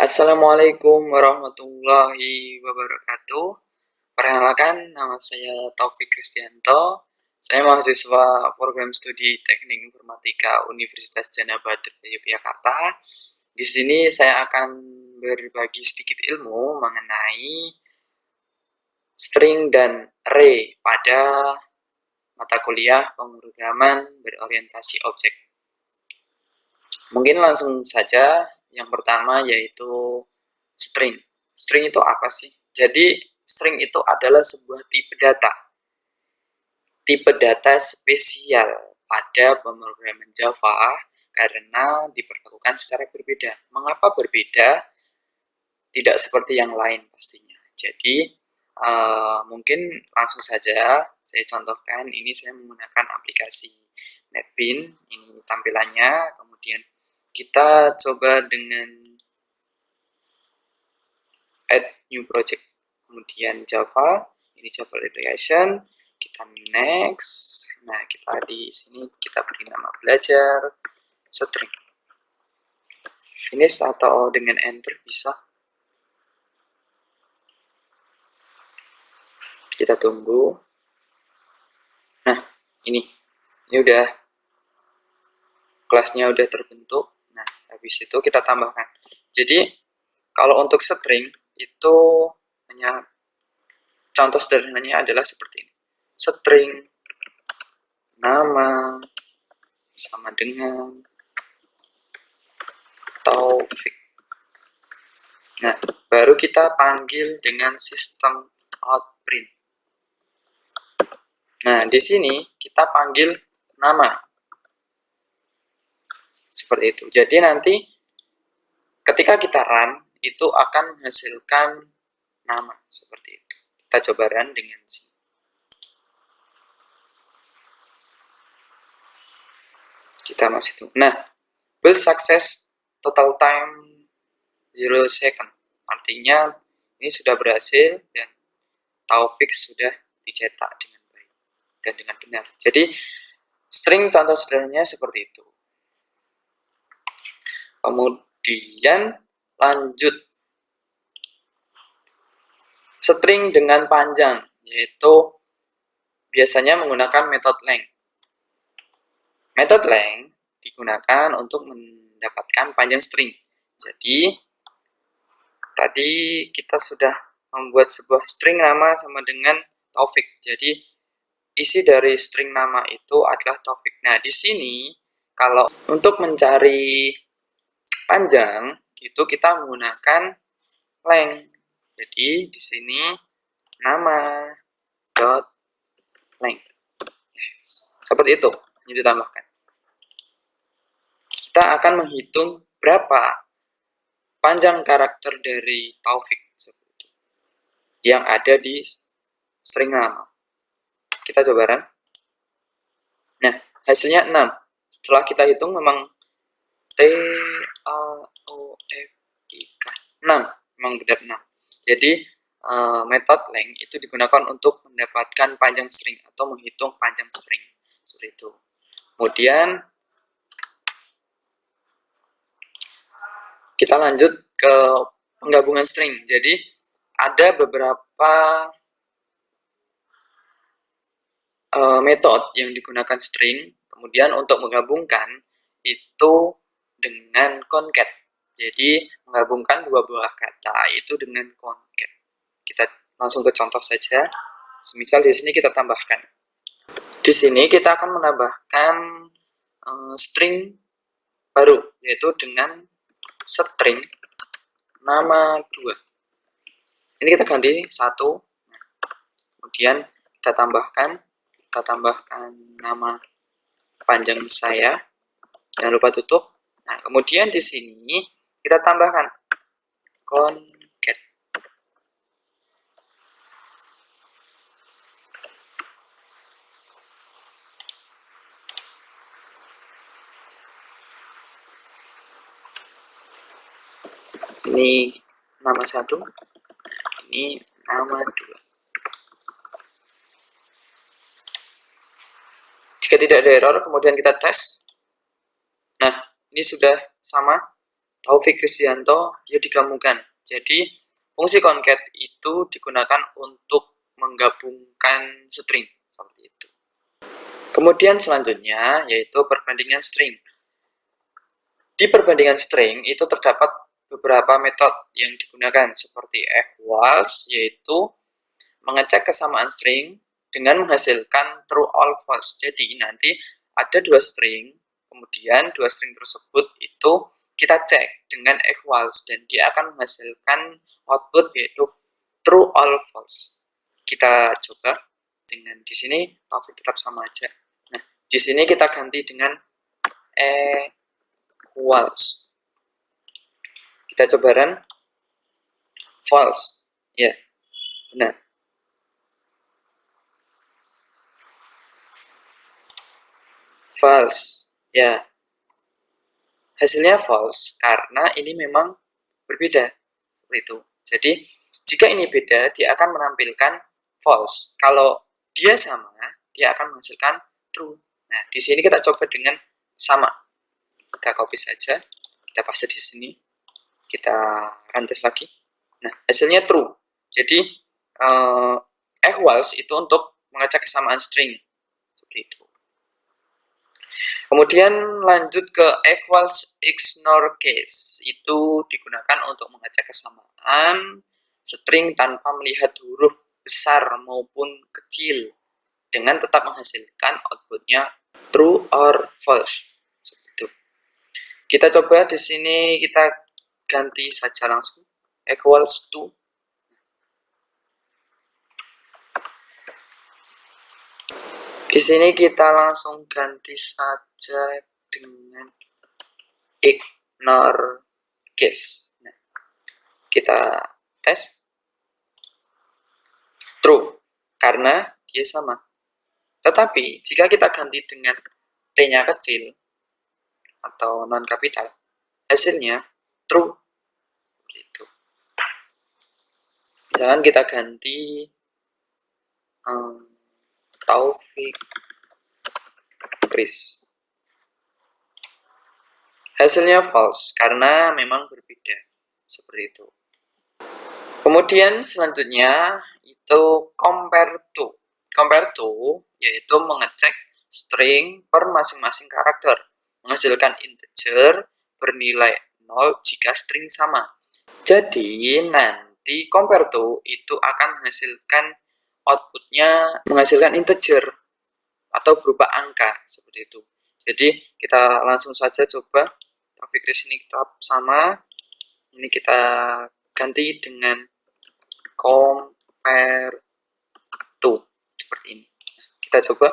Assalamualaikum warahmatullahi wabarakatuh. Perkenalkan, nama saya Taufik Kristianto. Saya mahasiswa program studi Teknik Informatika Universitas Gadjah Mada Yogyakarta. Di sini saya akan berbagi sedikit ilmu mengenai string dan array pada mata kuliah pemrograman berorientasi objek. Mungkin langsung saja. Yang pertama yaitu string. String itu apa sih? Jadi string itu adalah sebuah tipe data. Tipe data spesial pada pemrograman Java karena diperlakukan secara berbeda. Mengapa berbeda? Tidak seperti yang lain pastinya. Jadi mungkin langsung saja saya contohkan. Ini saya menggunakan aplikasi NetBeans. Ini tampilannya. Kemudian kita coba dengan add new project, kemudian Java, ini Java application, kita next. Nah, kita di sini kita beri nama belajar string. Finish atau dengan enter bisa. Kita tunggu. Nah, ini udah kelasnya udah terbentuk. Nah, habis itu kita tambahkan. Jadi kalau untuk string itu hanya contoh sederhananya adalah seperti ini. String nama sama dengan Taufik. Nah, baru kita panggil dengan sistem outprint. Nah, di sini kita panggil nama. Seperti itu. Jadi nanti ketika kita run, itu akan menghasilkan nama. Seperti itu. Kita coba run dengan sini. Kita masih tunggu. Nah, build success total time 0 second. Artinya ini sudah berhasil dan Taufik sudah dicetak dengan baik dan dengan benar. Jadi string contoh sederhananya seperti itu. Kemudian lanjut string dengan panjang, yaitu biasanya menggunakan metode length. Metode length digunakan untuk mendapatkan panjang string. Jadi tadi kita sudah membuat sebuah string nama sama dengan Taufik. Jadi isi dari string nama itu adalah Taufik. Nah, di sini kalau untuk mencari panjang itu kita menggunakan length. Jadi di sini nama dot length. Seperti itu. Ini ditambahkan. Kita akan menghitung berapa panjang karakter dari Taufik yang ada di string nama. Kita coba run. Nah, hasilnya 6. Setelah kita hitung memang T-A-O-F-I-K 6. Memang benar 6. Jadi metode length itu digunakan untuk mendapatkan panjang string atau menghitung panjang string. Seperti itu. Kemudian kita lanjut ke penggabungan string. Jadi ada beberapa metode yang digunakan string. Kemudian untuk menggabungkan itu dengan concat. Jadi menggabungkan dua buah kata itu dengan concat. Kita langsung ke contoh saja. Semisal di sini kita tambahkan. Di sini kita akan menambahkan string baru, yaitu dengan string nama 2. Ini kita ganti 1. Kemudian kita tambahkan nama panjang saya. Jangan lupa tutup. Nah, kemudian di sini kita tambahkan concat. Ini nama 1. Ini nama 2. Jika tidak ada error, kemudian kita tes. Nah, ini sudah sama. Taufik Kristianto, dia digabungkan. Jadi fungsi concat itu digunakan untuk menggabungkan string seperti itu. Kemudian selanjutnya yaitu perbandingan string. Di perbandingan string itu terdapat beberapa metode yang digunakan seperti equals, yaitu mengecek kesamaan string dengan menghasilkan true all false. Jadi nanti ada dua string, kemudian dua string tersebut itu kita cek dengan equals dan dia akan menghasilkan output yaitu true all false. Kita coba dengan di sini Taufik tetap sama aja. Nah, di sini kita ganti dengan equals. Kita coba run. False. Ya, benar. False. Ya. Hasilnya false karena ini memang berbeda. Seperti itu. Jadi, jika ini beda, dia akan menampilkan false. Kalau dia sama, dia akan menghasilkan true. Nah, di sini kita coba dengan sama. Kita copy saja. Kita paste di sini. Kita run tes lagi. Nah, hasilnya true. Jadi, equals itu untuk mengecek kesamaan string. Seperti itu. Kemudian lanjut ke equals ignore case. Itu digunakan untuk mengecek kesamaan string tanpa melihat huruf besar maupun kecil dengan tetap menghasilkan outputnya true or false. Seperti itu. Kita coba di sini kita ganti saja langsung equals to. Di sini kita langsung ganti saja dengan ignore case. Nah, kita tes true karena dia sama. Tetapi jika kita ganti dengan T-nya kecil atau non kapital, hasilnya true. Gitu. Misalkan kita ganti Taufik Kris. Hasilnya false karena memang berbeda. Seperti itu. Kemudian selanjutnya itu compare to. Compare to yaitu mengecek string per masing-masing karakter, menghasilkan integer bernilai 0 jika string sama. Jadi nanti compare to itu akan menghasilkan outputnya menghasilkan integer atau berupa angka seperti itu. Jadi kita langsung saja coba Taufik Kris ini tetap sama. Ini kita ganti dengan compare to seperti ini. Kita coba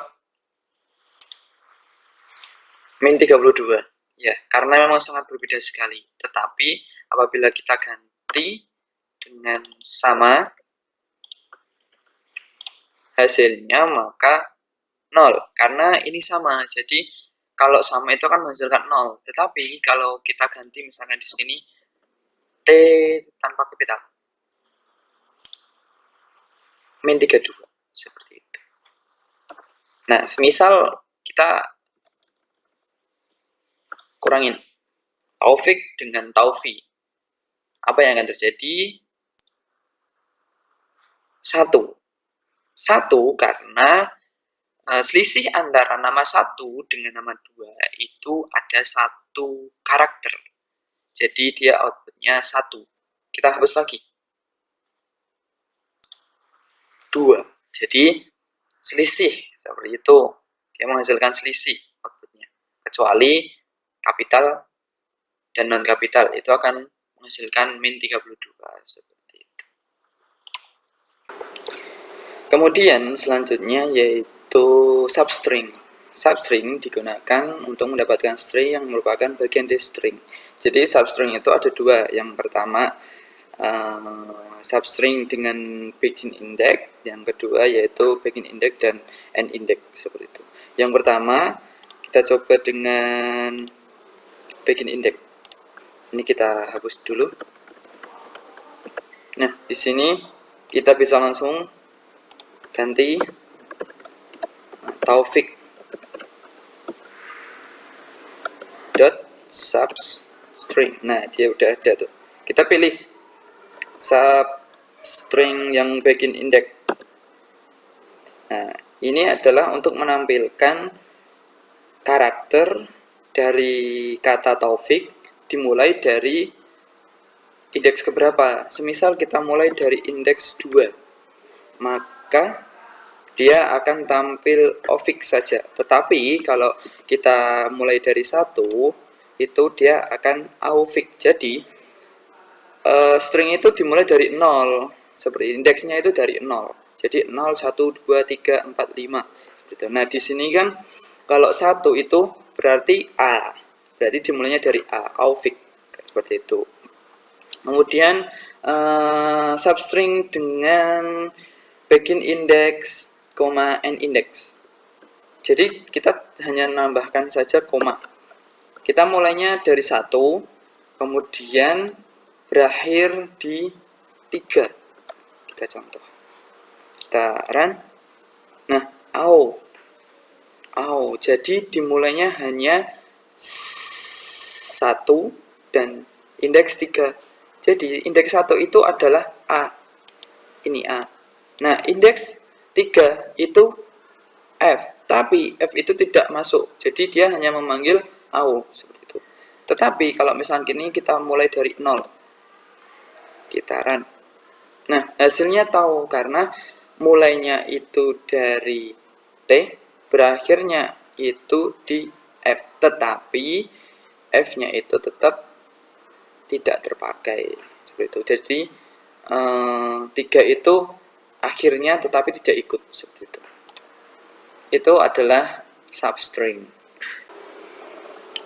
min 32. Ya, karena memang sangat berbeda sekali. Tetapi apabila kita ganti dengan sama, hasilnya maka 0 karena ini sama. Jadi kalau sama itu akan menghasilkan 0. Tetapi kalau kita ganti misalkan di sini T tanpa kapital, min 32 seperti itu. Nah, semisal kita kurangin Taufik dengan Taufi, apa yang akan terjadi? 1 karena selisih antara nama 1 dengan nama 2 itu ada 1 karakter. Jadi dia outputnya 1. Kita hapus lagi. 2. Jadi selisih seperti itu. Dia menghasilkan selisih outputnya. Kecuali kapital dan non kapital itu akan menghasilkan min 32 seperti itu. Kemudian selanjutnya yaitu substring. Substring digunakan untuk mendapatkan string yang merupakan bagian dari string. Jadi substring itu ada dua. Yang pertama substring dengan begin index, yang kedua yaitu begin index dan end index seperti itu. Yang pertama kita coba dengan begin index. Ini kita hapus dulu. Nah, di sini kita bisa langsung ganti Taufik dot string. Nah, dia udah ada tuh. Kita pilih substring yang bagian index. Nah, ini adalah untuk menampilkan karakter dari kata Taufik dimulai dari indeks keberapa. Semisal kita mulai dari indeks 2, maka dia akan tampil ofix saja. Tetapi kalau kita mulai dari 1, itu dia akan aufix. Jadi string itu dimulai dari 0. Seperti indeksnya itu dari 0. Jadi 0, 1, 2, 3, 4, 5. Seperti itu. Nah, di sini kan kalau 1 itu berarti A. Berarti dimulainya dari A, aufix. Seperti itu. Kemudian substring dengan begin index, end index. Jadi kita hanya nambahkan saja koma. Kita mulainya dari 1, kemudian berakhir di 3. Kita contoh. Kita run. Nah, jadi dimulainya hanya 1 dan indeks 3. Jadi indeks 1 itu adalah A. Ini A. Nah, indeks 3 itu F, tapi F itu tidak masuk. Jadi dia hanya memanggil AO seperti itu. Tetapi kalau misalnya ini kita mulai dari 0. Kita run. Nah, hasilnya tahu karena mulainya itu dari T, berakhirnya itu di F. Tetapi F-nya itu tetap tidak terpakai. Seperti itu. Jadi 3 itu akhirnya tetapi tidak ikut seperti itu. Itu adalah substring.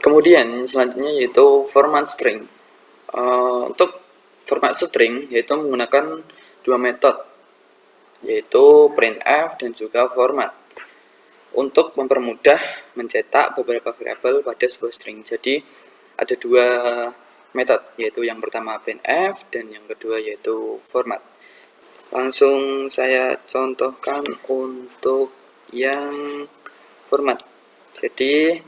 Kemudian selanjutnya yaitu format string. Untuk format string yaitu menggunakan dua metode, yaitu printf dan juga format, untuk mempermudah mencetak beberapa variabel pada sebuah string. Jadi ada dua metode, yaitu yang pertama printf dan yang kedua yaitu format. Langsung saya contohkan untuk yang format. Jadi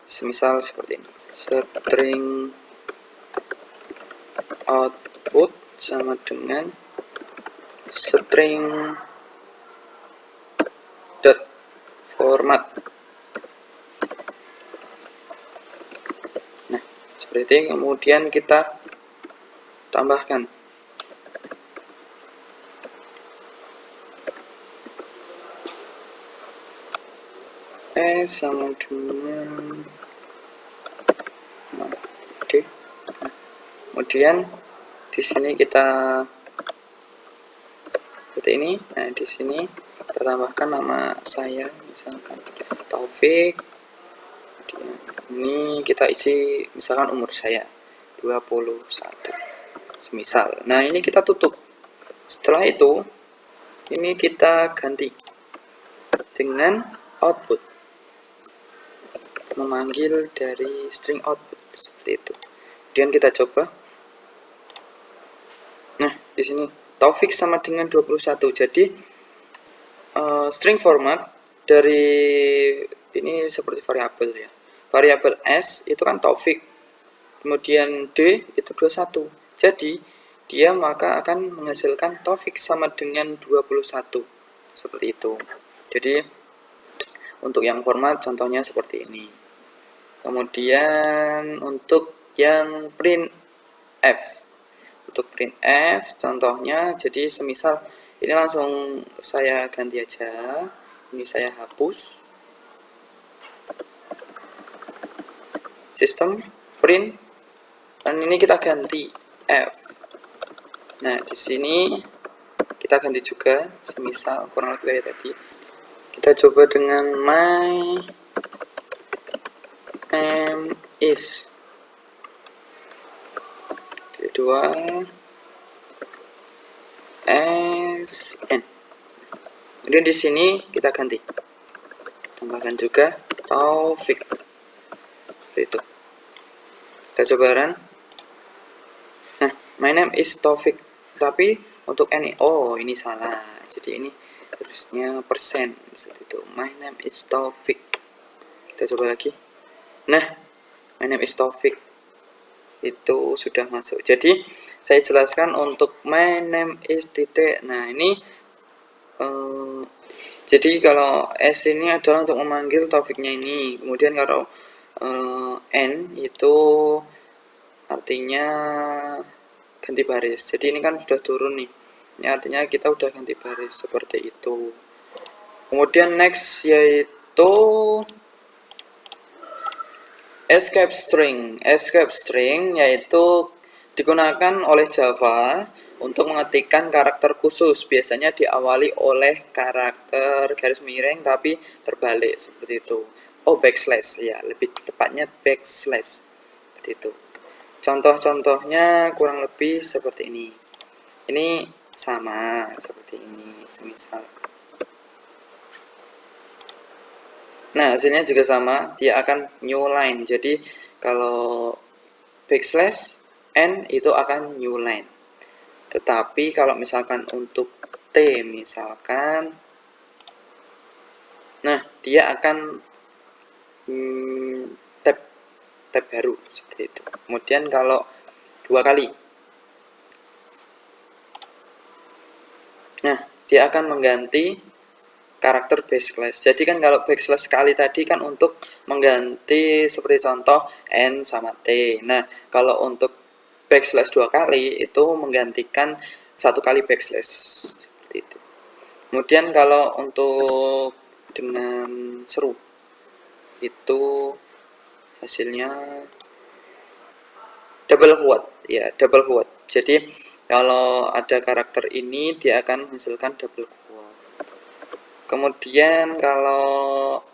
semisal seperti ini, string output sama dengan string dot format. Nah, seperti ini. Kemudian kita tambahkan sama dengan D. Kemudian di sini kita seperti ini. Nah, di sini kita tambahkan nama saya, misalkan Taufik. Ini kita isi misalkan umur saya 21 semisal. Nah, ini kita tutup. Setelah itu ini kita ganti dengan output, memanggil dari string output seperti itu. Kemudian kita coba. Nah, di sini Taufik sama dengan 21. Jadi string format dari ini seperti variabel ya. Variabel S itu kan Taufik. Kemudian D itu 21. Jadi dia maka akan menghasilkan Taufik sama dengan 21. Seperti itu. Jadi untuk yang format contohnya seperti ini. Kemudian untuk yang printf. Untuk printf contohnya, jadi semisal ini langsung saya ganti aja. Ini saya hapus. Sistem print, dan ini kita ganti f. Nah, di sini kita ganti juga, semisal kurang lebih kayak tadi. Kita coba dengan my name is kedua sn. Kemudian di sini kita ganti, tambahkan juga Taufik. Itu kita coba run. Nah, my name is Taufik, tapi untuk ini ini salah, jadi ini harusnya persen seperti itu. My name is Taufik. Kita coba lagi. Nah, my name is Taufik. itu sudah masuk. Jadi saya jelaskan untuk my name is titik. Nah ini jadi kalau S ini adalah untuk memanggil Taufiknya ini. Kemudian kalau N itu artinya ganti baris. Jadi ini kan sudah turun nih. Ini artinya kita udah ganti baris seperti itu. Kemudian next yaitu escape string. Escape string yaitu digunakan oleh Java untuk mengetikkan karakter khusus. Biasanya diawali oleh karakter garis miring tapi terbalik seperti itu. Oh, backslash ya, lebih tepatnya backslash seperti itu. Contoh-contohnya kurang lebih seperti ini. Ini sama seperti ini, semisal. Nah, hasilnya juga sama, dia akan new line. Jadi, kalau backslash n itu akan new line. Tetapi kalau misalkan untuk T misalkan, nah dia akan tab baru seperti itu. Kemudian kalau 2 kali, nah dia akan mengganti karakter backslash. Jadi kan kalau backslash sekali tadi kan untuk mengganti seperti contoh N sama T. Nah, kalau untuk backslash 2 kali itu menggantikan 1 kali backslash seperti itu. Kemudian kalau untuk dengan seru itu hasilnya double quote ya, double quote. Jadi kalau ada karakter ini dia akan menghasilkan double quote. Kemudian kalau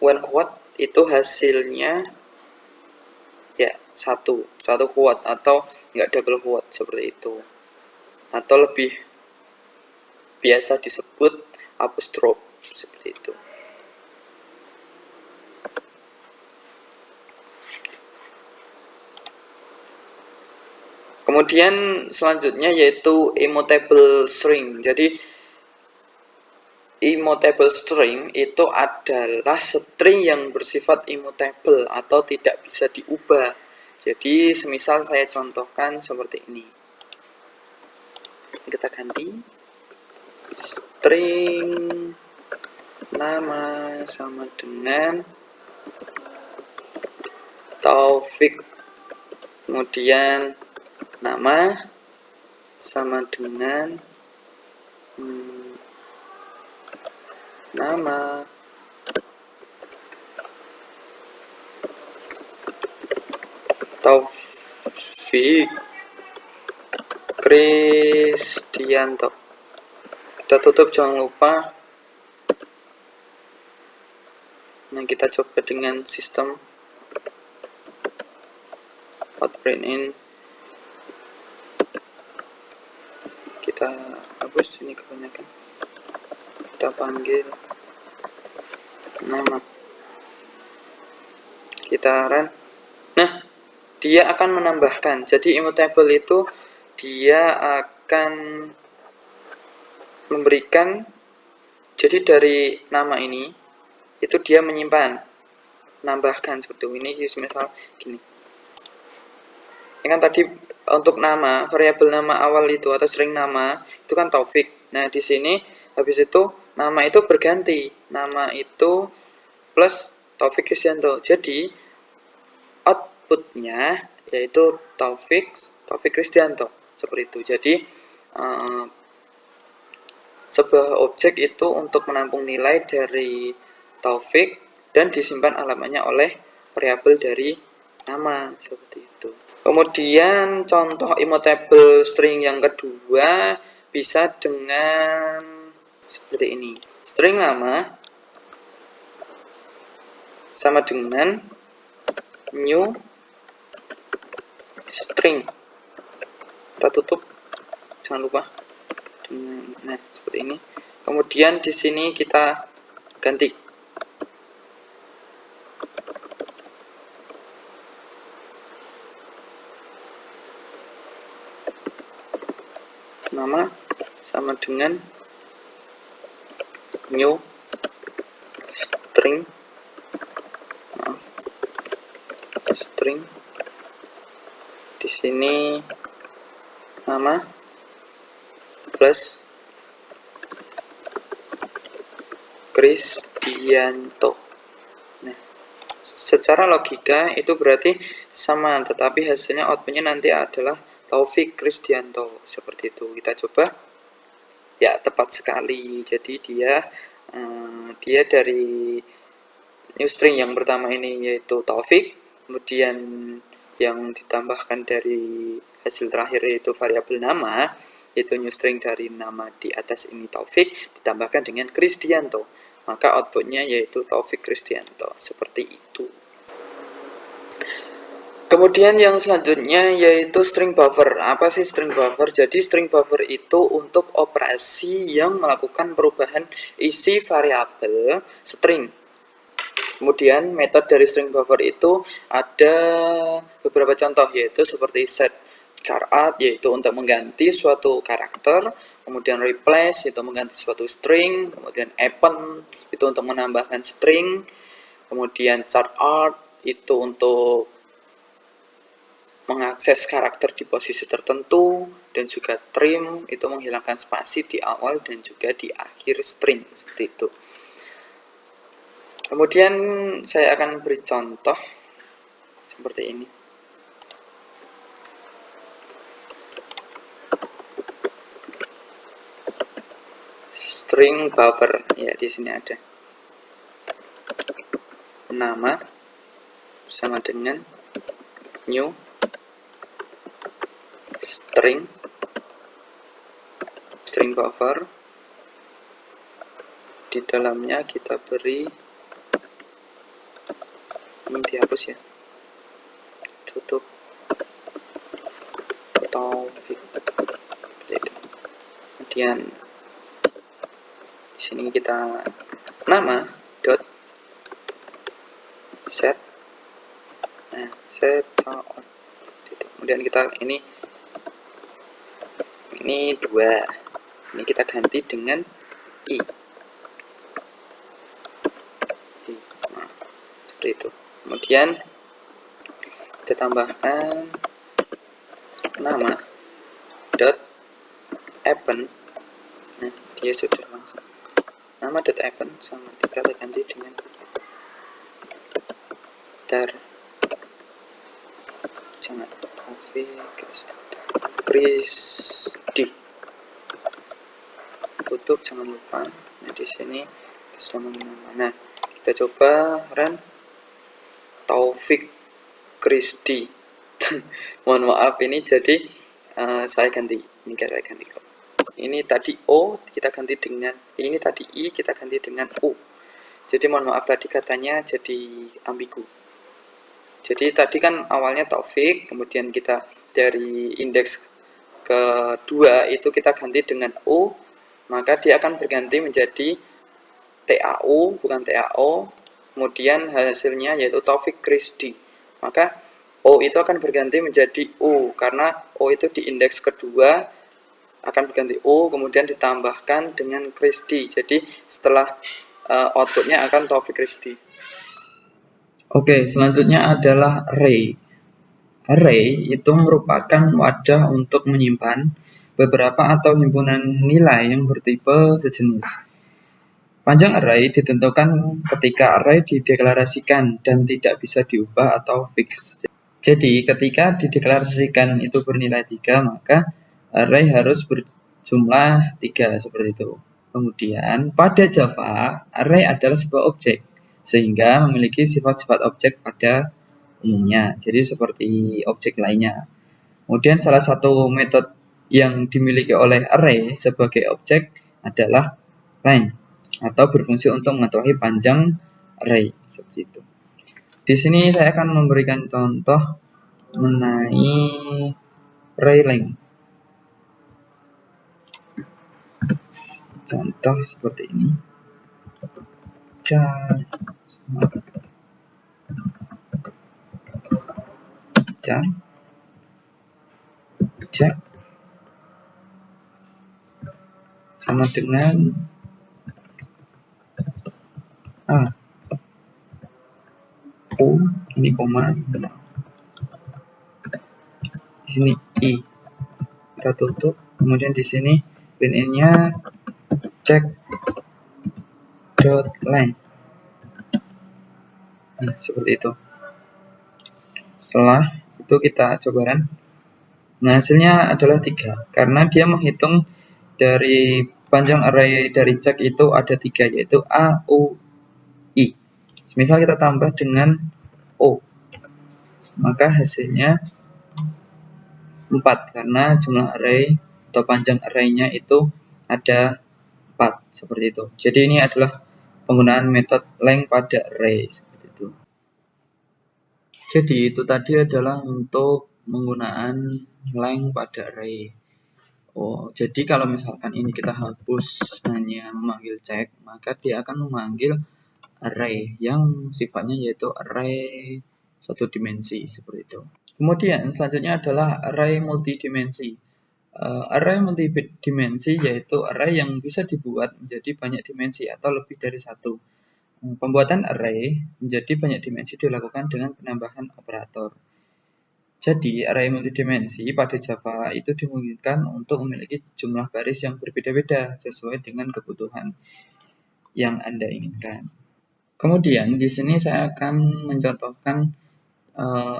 one quote itu hasilnya ya satu quote atau enggak double quote seperti itu, atau lebih biasa disebut apostrophe seperti itu. Kemudian selanjutnya yaitu immutable string. Jadi immutable string itu adalah string yang bersifat immutable atau tidak bisa diubah. Jadi semisal saya contohkan seperti ini. Kita ganti string nama sama dengan Taufik, kemudian nama sama dengan nama Taufik Krisdianto. Kita tutup, jangan lupa. Nah, kita coba dengan sistem print in. Kita hapus ini kebanyakan. Kita panggil nama. Kita run. Nah, dia akan menambahkan. Jadi immutable itu dia akan memberikan, jadi dari nama ini itu dia menyimpan, nambahkan seperti ini. Misal gini, ini kan tadi untuk nama, variabel nama awal itu atau string nama itu kan Taufik. Nah di sini habis itu nama itu berganti, nama itu plus Taufik Krisdianto. Jadi outputnya yaitu Taufik Krisdianto seperti itu. Jadi sebuah objek itu untuk menampung nilai dari Taufik dan disimpan alamatnya oleh variabel dari nama seperti itu. Kemudian contoh immutable string yang kedua bisa dengan seperti ini. String nama sama dengan new string. Kita tutup, jangan lupa. Nah, seperti ini. Kemudian di sini kita ganti nama sama dengan new string string, di sini nama plus Kristianto. Nah, secara logika itu berarti sama, tetapi hasilnya outputnya nanti adalah Taufik Kristianto, seperti itu. Kita coba. Ya, tepat sekali. Jadi dia dari new string yang pertama ini yaitu Taufik, kemudian yang ditambahkan dari hasil terakhir yaitu variabel nama, yaitu new string dari nama di atas ini Taufik ditambahkan dengan Kristianto, maka outputnya yaitu Taufik Kristianto, seperti itu. Kemudian yang selanjutnya yaitu string buffer. Apa sih string buffer? Jadi string buffer itu untuk operasi yang melakukan perubahan isi variabel string. Kemudian metode dari string buffer itu ada beberapa contoh, yaitu seperti set charact yaitu untuk mengganti suatu karakter, kemudian replace itu mengganti suatu string, kemudian append itu untuk menambahkan string, kemudian charact itu untuk mengakses karakter di posisi tertentu, dan juga trim itu menghilangkan spasi di awal dan juga di akhir string, seperti itu. Kemudian saya akan beri contoh seperti ini. String buffer, ya di sini ada nama sama dengan new string buffer, di dalamnya kita beri, ini dihapus ya, tutup Taufik. Kemudian di sini kita nama dot set, set out. Kemudian kita ini 2, ini kita ganti dengan i. Nah, seperti itu. Kemudian kita tambahkan nama dot append. Nah, dia sudah langsung nama dot append sama kita ganti dengan dar, jangan Kristi, tutup, jangan lupa. Nah, di sini kita sudah nama. Nah, kita coba run Taufik Kristi. Mohon maaf, ini jadi saya ganti. Ini saya ganti. Ini tadi O kita ganti dengan, ini tadi I kita ganti dengan U. Jadi mohon maaf tadi katanya jadi ambigu. Jadi tadi kan awalnya Taufik, kemudian kita dari indeks kedua itu kita ganti dengan U, maka dia akan berganti menjadi TAU bukan TAO, kemudian hasilnya yaitu Taufik Kristi. Maka O itu akan berganti menjadi U, karena O itu di indeks kedua akan berganti U, kemudian ditambahkan dengan Kristi. Jadi setelah outputnya akan Taufik Kristi. Oke, selanjutnya adalah array. Array itu merupakan wadah untuk menyimpan beberapa atau himpunan nilai yang bertipe sejenis. Panjang array ditentukan ketika array dideklarasikan dan tidak bisa diubah atau fix. Jadi ketika dideklarasikan itu bernilai 3, maka array harus berjumlah 3, seperti itu. Kemudian pada Java, array adalah sebuah objek, sehingga memiliki sifat-sifat objek pada umumnya, jadi seperti objek lainnya. Kemudian salah satu metode yang dimiliki oleh array sebagai objek adalah len, atau berfungsi untuk mengetahui panjang array, seperti itu. Di sini saya akan memberikan contoh mengenai array length. Contoh seperti ini. Jar sama dengan U, ini koma, di sini I, kita tutup, kemudian di sini pin-nya check dot line. Nah, seperti itu. Setelah itu kita coba run. Nah, hasilnya adalah 3 karena dia menghitung dari panjang array dari check itu ada 3, yaitu A, U, I. Misal kita tambah dengan O, maka hasilnya 4 karena jumlah array atau panjang arraynya itu ada 4, seperti itu. Jadi ini adalah penggunaan metode length pada array, seperti itu. Jadi itu tadi adalah untuk penggunaan length pada array. Jadi kalau misalkan ini kita hapus hanya memanggil check, maka dia akan memanggil array yang sifatnya yaitu array satu dimensi, seperti itu. Kemudian selanjutnya adalah array multidimensi. Array multidimensi yaitu array yang bisa dibuat menjadi banyak dimensi atau lebih dari satu. Pembuatan array menjadi banyak dimensi dilakukan dengan penambahan operator. Jadi, array multidimensi pada Java itu dimungkinkan untuk memiliki jumlah baris yang berbeda-beda sesuai dengan kebutuhan yang Anda inginkan. Kemudian, di sini saya akan mencontohkan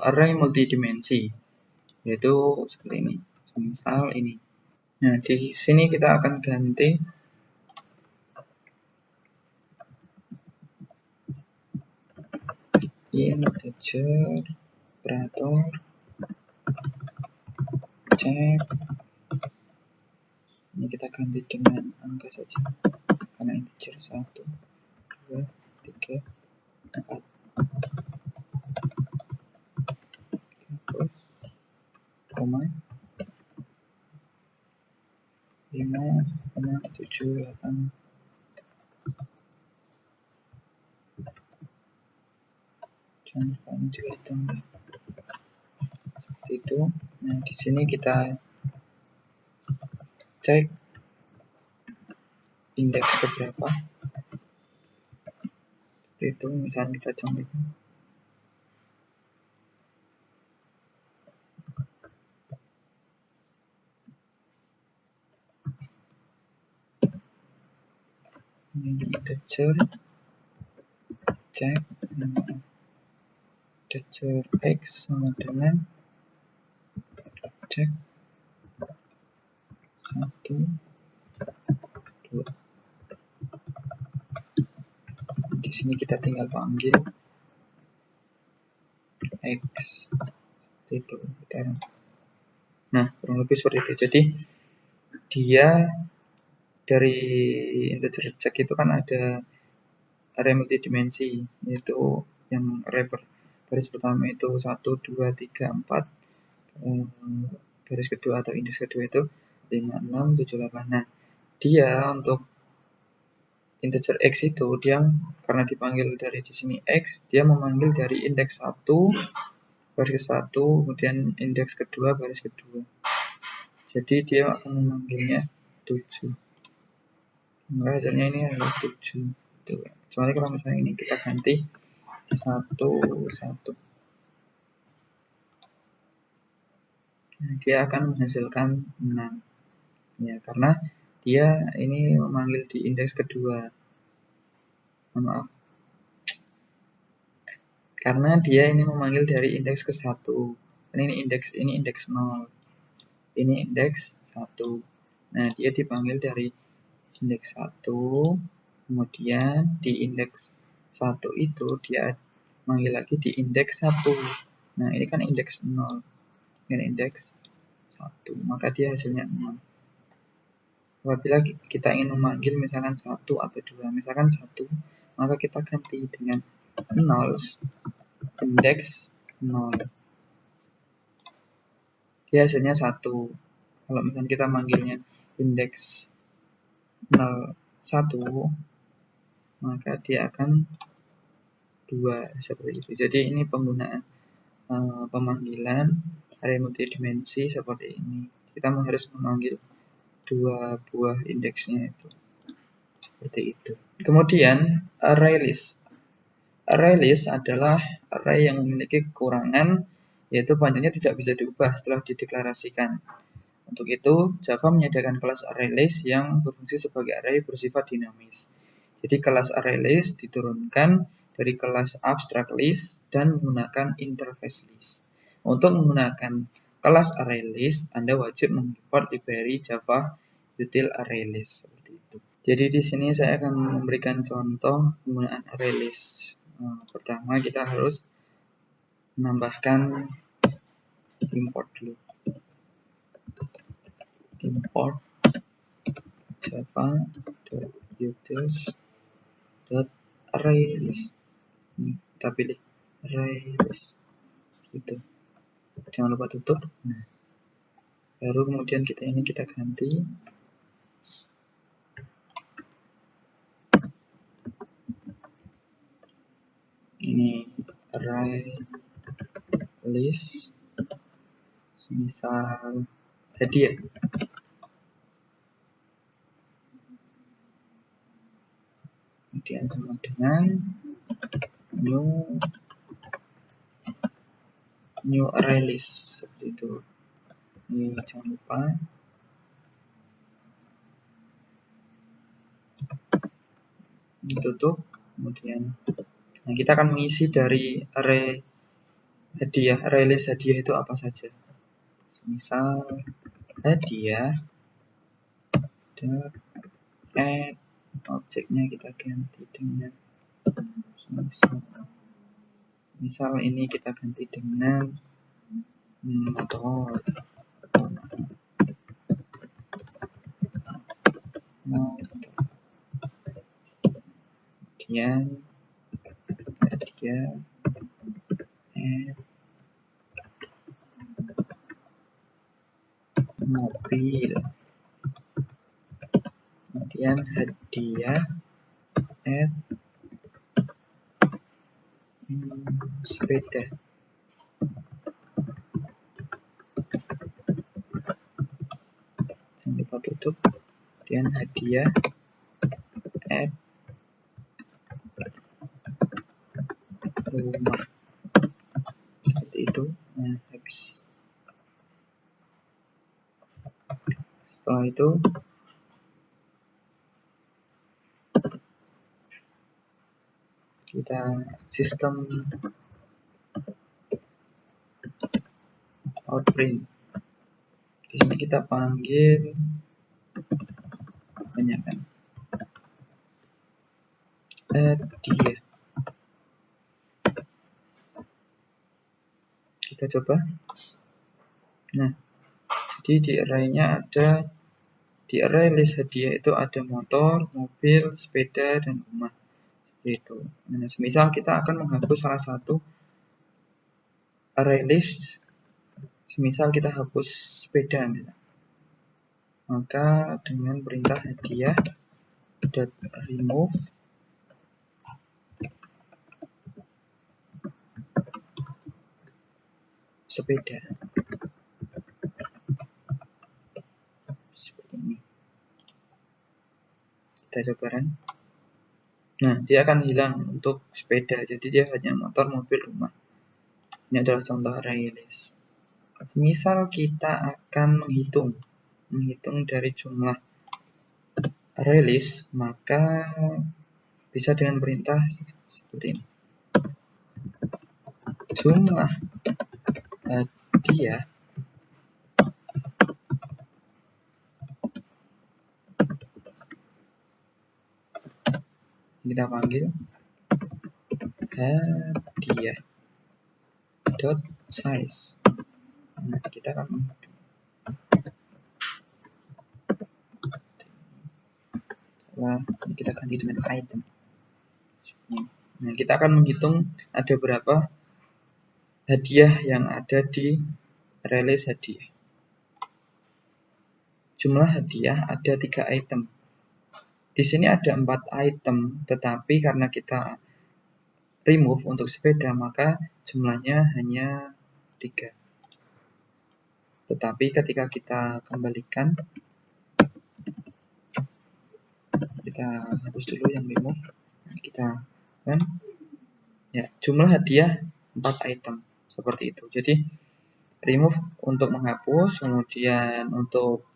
array multidimensi, yaitu seperti ini. Misal ini. Nah, di sini kita akan ganti integer operator check. Ini kita ganti dengan angka saja karena integer 1, 2, 3, 4. Koma 5,78 dan ini juga ditambah seperti itu. Nah, di sini kita cek indeks berapa. Seperti itu, misalnya kita contohkan. Ini integer cek integer x sama dengan cek 1, 2. Di sini kita tinggal panggil x seperti itu. Nah, kurang lebih seperti itu. Jadi dia dari integer check itu kan ada array multidimensi, yaitu yang array baris pertama itu 1, 2, 3, 4, baris kedua atau indeks kedua itu 5, 6, 7, 8. Nah, dia untuk integer x itu dia karena dipanggil dari di sini x, dia memanggil dari indeks 1 baris ke 1, kemudian indeks kedua baris kedua. Jadi dia akan memanggilnya 7. Maka hasilnya ini adalah 7. Kecuali kalau misalnya ini kita ganti 1, 1. Nah, dia akan menghasilkan 6. Ya, karena dia ini memanggil di indeks kedua. Maaf. Karena dia ini memanggil dari indeks ke 1. Ini indeks 0. Ini indeks 1. Nah, dia dipanggil dari indeks 1. Kemudian di indeks 1 itu dia manggil lagi di indeks 1. Nah, ini kan indeks 0. Ini indeks 1. Maka dia hasilnya 6. Apabila kita ingin memanggil misalkan 1 atau 2, misalkan 1, maka kita ganti dengan 0, indeks 0. Dia hasilnya 1. Kalau misalkan kita manggilnya indeks 0, 1, maka dia akan 2, seperti itu. Jadi ini penggunaan pemanggilan array multidimensi seperti ini. Kita harus memanggil 2 buah indeksnya itu. Seperti itu. Kemudian array list. Array list adalah array yang memiliki kekurangan yaitu panjangnya tidak bisa diubah setelah dideklarasikan. Untuk itu, Java menyediakan kelas ArrayList yang berfungsi sebagai array bersifat dinamis. Jadi kelas ArrayList diturunkan dari kelas AbstractList dan menggunakan interface list. Untuk menggunakan kelas ArrayList, Anda wajib mengimport library Java util ArrayList seperti itu. Jadi di sini saya akan memberikan contoh penggunaan ArrayList. Pertama kita harus menambahkan import dulu. Import java.utils.ArrayList. Kita pilih ArrayList. Itu. Jangan lupa tutup. Nah, baru kemudian kita ganti. Ini ArrayList. Misal hadiah. Kemudian sama dengan new ArrayList seperti itu. Ini jangan lupa ditutup. Kemudian kita akan mengisi dari array hadiah. ArrayList hadiah itu apa saja? Misal hadiah dan add objeknya kita ganti dengan misal ini kita ganti dengan motor. Kemudian hadiah mobil. Kemudian hadiah sepeda. Jangan lupa tutup. Kemudian hadiah rumah. Seperti itu. Nah, habis. Setelah itu kita sistem outprint. Di sini kita panggil banyakkan hadiah. Kita coba. Nah, jadi di array-nya ada di array list hadiah itu ada motor, mobil, sepeda, dan rumah. Seperti itu. Nah, semisal kita akan menghapus salah satu array list, semisal kita hapus sepeda, maka dengan perintah hadiah .remove sepeda. Seperti ini. Kita coba run. Nah, dia akan hilang untuk sepeda. Jadi dia hanya motor, mobil, rumah. Ini adalah contoh array list. Misal kita akan menghitung dari jumlah array list, maka bisa dengan perintah seperti ini. Jumlah hadiah kita panggil hadiah dot size. Nah, kita akan menghitung. Nah, kita ganti dengan item. Nah, kita akan menghitung ada berapa hadiah yang ada di array list hadiah. Jumlah hadiah ada 3 item. Di sini ada 4 item, tetapi karena kita remove untuk sepeda, maka jumlahnya hanya 3. Tetapi ketika kita kembalikan, kita hapus dulu yang remove, kita kan ya jumlah hadiah 4 item seperti itu. Jadi remove untuk menghapus, kemudian untuk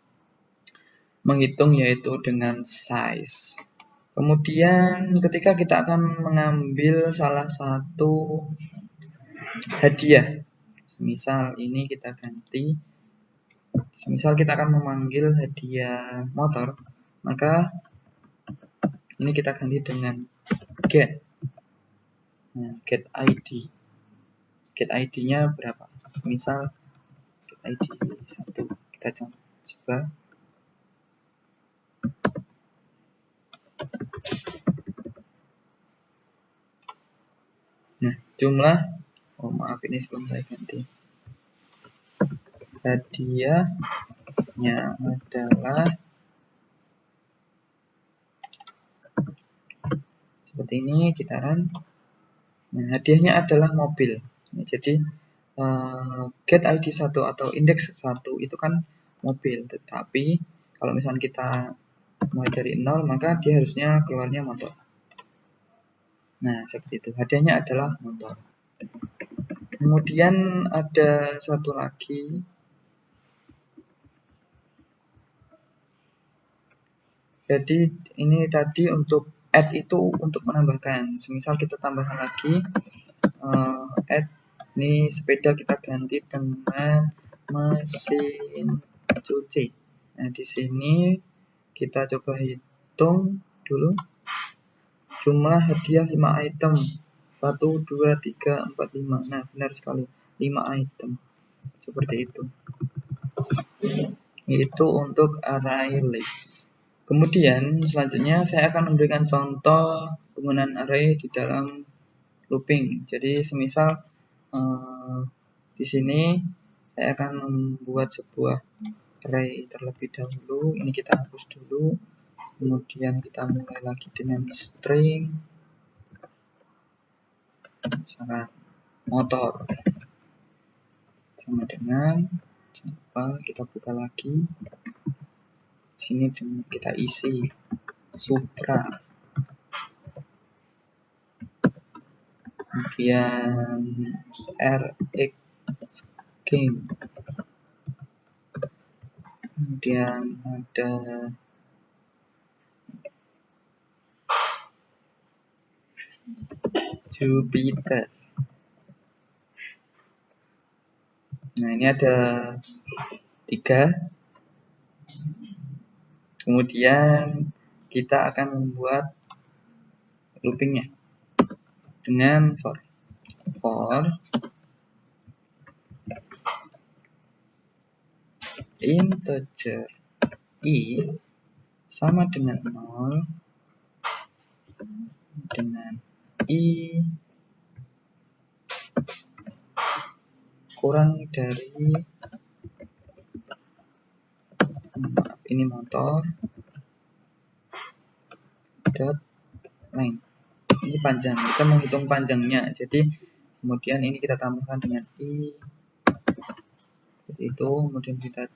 menghitung yaitu dengan size. Kemudian ketika kita akan mengambil salah satu hadiah, semisal ini kita ganti, semisal kita akan memanggil hadiah motor, maka ini kita ganti dengan get. Nah, get ID. Get ID-nya berapa? Semisal get ID 1. Kita coba. Nah, jumlah, oh maaf ini sebelum saya ganti. Hadiahnya adalah seperti ini, kita run. Nah, hadiahnya adalah mobil. Nah, jadi get ID 1 atau indeks 1 itu kan mobil, tetapi kalau misalnya kita mulai dari 0 maka dia harusnya keluarnya motor. Nah, seperti itu. Hadiahnya adalah motor. Kemudian ada satu lagi. Jadi ini tadi untuk add itu untuk menambahkan. Semisal kita tambahkan lagi add ini sepeda kita ganti dengan mesin cuci. Nah, di sini kita coba hitung dulu jumlah hadiah 5 item. 1, 2, 3, 4, 5. Nah, benar sekali. 5 item. Seperti itu. Itu untuk array list. Kemudian selanjutnya saya akan memberikan contoh penggunaan array di dalam looping. Jadi semisal di sini saya akan membuat sebuah array terlebih dahulu. Ini kita hapus dulu. Kemudian kita mulai lagi dengan string, misalkan motor, sama dengan, coba kita buka lagi. Sini kita isi Supra. Kemudian RX King. Kemudian ada Jupiter. Nah, ini ada 3. Kemudian kita akan membuat loopingnya dengan for integer i sama dengan 0 dengan i kurang dari, maaf ini motor dot length. Ini panjang, kita menghitung panjangnya. Jadi kemudian ini kita tambahkan dengan i seperti itu. Kemudian kita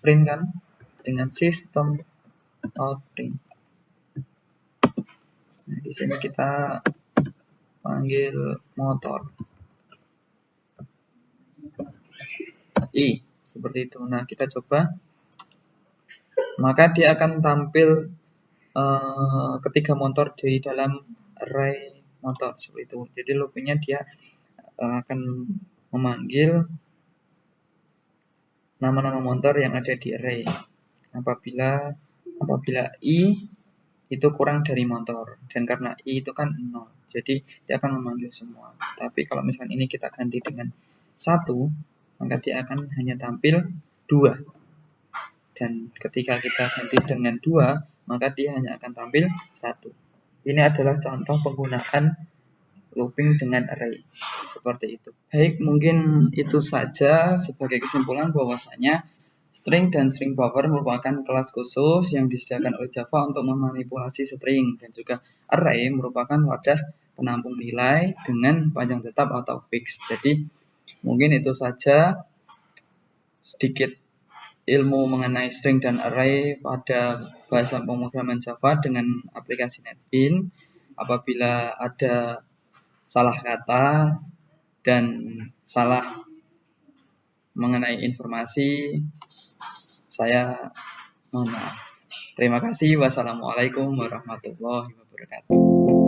print kan dengan sistem out print. Nah, di sini kita panggil motor i seperti itu. Nah, kita coba, maka dia akan tampil ketiga motor di dalam array motor seperti itu. Jadi loopingnya dia akan memanggil nama-nama motor yang ada di array. Apabila i itu kurang dari motor, dan karena i itu kan 0, jadi dia akan memanggil semua. Tapi kalau misalnya ini kita ganti dengan 1, maka dia akan hanya tampil 2. Dan ketika kita ganti dengan 2, maka dia hanya akan tampil 1. Ini adalah contoh penggunaan looping dengan array. Seperti itu. Baik, mungkin itu saja sebagai kesimpulan bahwasanya string dan string buffer merupakan kelas khusus yang disediakan oleh Java untuk memanipulasi string, dan juga array merupakan wadah penampung nilai dengan panjang tetap atau fix. Jadi mungkin itu saja sedikit ilmu mengenai string dan array pada bahasa pemrograman Java dengan aplikasi NetBeans. Apabila ada salah kata dan salah mengenai informasi, saya mohon maaf. Terima kasih. Wassalamualaikum warahmatullahi wabarakatuh.